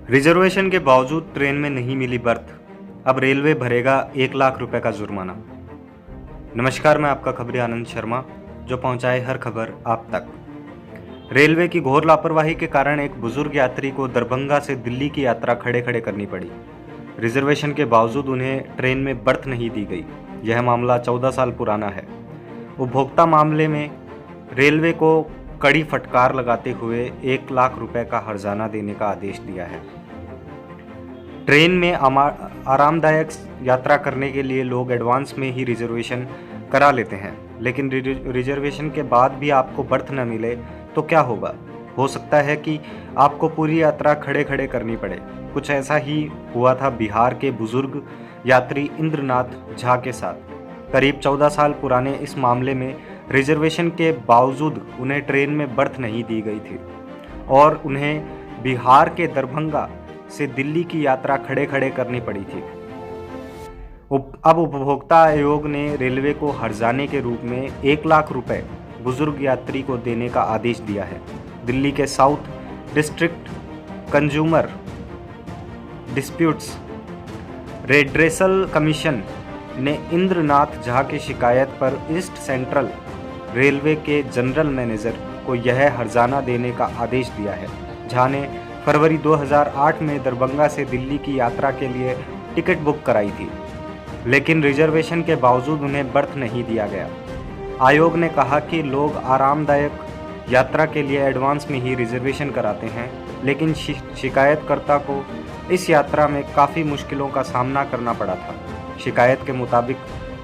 Reservation के बावजूद train में नहीं मिली बर्थ, अब रेलवे भरेगा 1 लाख रुपए का जुर्माना। नमस्कार, मैं आपका खबरी आनंद शर्मा, जो पहुंचाए हर खबर आप तक। रेलवे की घोर लापरवाही के कारण एक बुजुर्ग यात्री को दरभंगा से दिल्ली की यात्रा खड़े खड़े करनी पड़ी। रिजर्वेशन के बावजूद उन्हें ट्रेन में बर्थ नहीं दी गई। यह मामला 14 साल पुराना है। उपभोक्ता मामले में रेलवे को कड़ी फटकार लगाते हुए 1 लाख रुपए का हर्जाना देने का आदेश दिया है। ट्रेन में आरामदायक यात्रा करने के लिए लोग एडवांस में ही रिजर्वेशन करा लेते हैं, लेकिन रिजर्वेशन के बाद भी आपको बर्थ न मिले तो क्या होगा? हो सकता है कि आपको पूरी यात्रा खड़े खड़े करनी पड़े। कुछ ऐसा ही हुआ था बिहार के बुजुर्ग यात्री इंद्रनाथ झा के साथ। करीब 14 साल पुराने इस मामले में रिजर्वेशन के बावजूद उन्हें ट्रेन में बर्थ नहीं दी गई थी और उन्हें बिहार के दरभंगा से दिल्ली की यात्रा खड़े खड़े करनी पड़ी थी। अब उपभोक्ता आयोग ने रेलवे को हर्जाने के रूप में 1 लाख रुपए बुजुर्ग यात्री को देने का आदेश दिया है। दिल्ली के south district consumer disputes redressal commission ने इंद्रनाथ झा की शिकायत पर ईस्ट सेंट्रल रेलवे के जनरल मैनेजर को यह हर्जाना देने का आदेश दिया है। झा ने फरवरी 2008 में दरभंगा से दिल्ली की यात्रा के लिए टिकट बुक कराई थी, लेकिन रिजर्वेशन के बावजूद उन्हें बर्थ नहीं दिया गया। आयोग ने कहा कि लोग आरामदायक यात्रा के लिए एडवांस में ही रिजर्वेशन कराते हैं, लेकिन शिकायतकर्ता को इस यात्रा में काफ़ी मुश्किलों का सामना करना पड़ा था। शिकायत के मुताबिक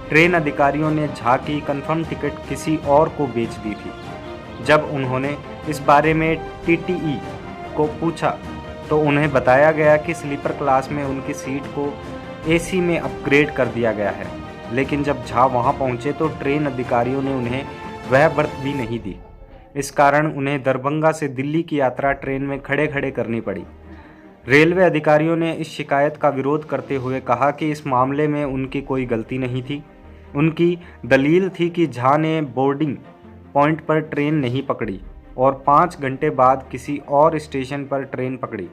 ट्रेन अधिकारियों ने झा की कंफर्म टिकट किसी और को बेच दी थी। जब उन्होंने इस बारे में टीटीई को पूछा तो उन्हें बताया गया कि स्लीपर क्लास में उनकी सीट को एसी में अपग्रेड कर दिया गया है, लेकिन जब झा वहां पहुंचे तो ट्रेन अधिकारियों ने उन्हें वह बर्थ भी नहीं दी। इस कारण उन्हें दरभंगा से दिल्ली की यात्रा ट्रेन में खड़े खड़े करनी पड़ी। रेलवे अधिकारियों ने इस शिकायत का विरोध करते हुए कहा कि इस मामले में उनकी कोई गलती नहीं थी। उनकी दलील थी कि झा ने बोर्डिंग पॉइंट पर ट्रेन नहीं पकड़ी और 5 घंटे बाद किसी और स्टेशन पर ट्रेन पकड़ी।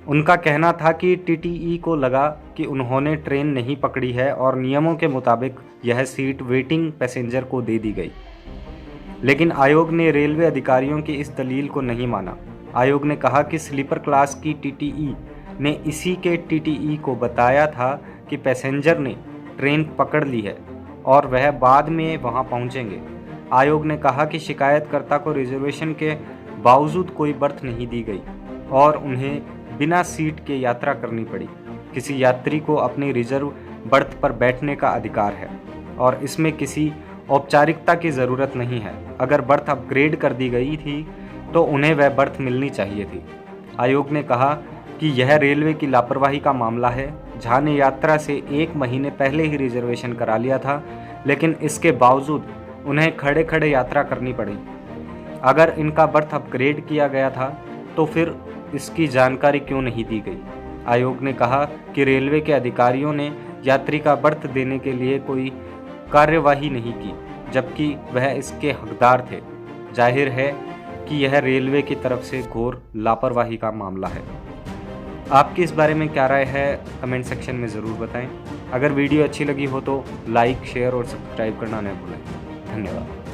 उनका कहना था कि टीटीई को लगा कि उन्होंने ट्रेन नहीं पकड़ी है और नियमों के मुताबिक यह सीट वेटिंग पैसेंजर को दे दी गई। लेकिन आयोग ने रेलवे अधिकारियों की इस दलील को नहीं माना। आयोग ने कहा कि स्लीपर क्लास की टीटीई ने इसी के टीटीई को बताया था कि पैसेंजर ने ट्रेन पकड़ ली है और वह बाद में वहां पहुंचेंगे। आयोग ने कहा कि शिकायतकर्ता को रिजर्वेशन के बावजूद कोई बर्थ नहीं दी गई और उन्हें बिना सीट के यात्रा करनी पड़ी। किसी यात्री को अपनी रिजर्व बर्थ पर बैठने का अधिकार है और इसमें किसी औपचारिकता की ज़रूरत नहीं है। अगर बर्थ अपग्रेड कर दी गई थी तो उन्हें वह बर्थ मिलनी चाहिए थी। आयोग ने कहा कि यह रेलवे की लापरवाही का मामला है। झा ने यात्रा से 1 महीने पहले ही रिजर्वेशन करा लिया था, लेकिन इसके बावजूद उन्हें खड़े खड़े यात्रा करनी पड़ी। अगर इनका बर्थ अपग्रेड किया गया था तो फिर इसकी जानकारी क्यों नहीं दी गई? आयोग ने कहा कि रेलवे के अधिकारियों ने यात्री का बर्थ देने के लिए कोई कार्यवाही नहीं की, जबकि वह इसके हकदार थे। जाहिर है कि यह रेलवे की तरफ से घोर लापरवाही का मामला है। आपकी इस बारे में क्या राय है, कमेंट सेक्शन में ज़रूर बताएं। अगर वीडियो अच्छी लगी हो तो लाइक, शेयर और सब्सक्राइब करना न भूलें। धन्यवाद।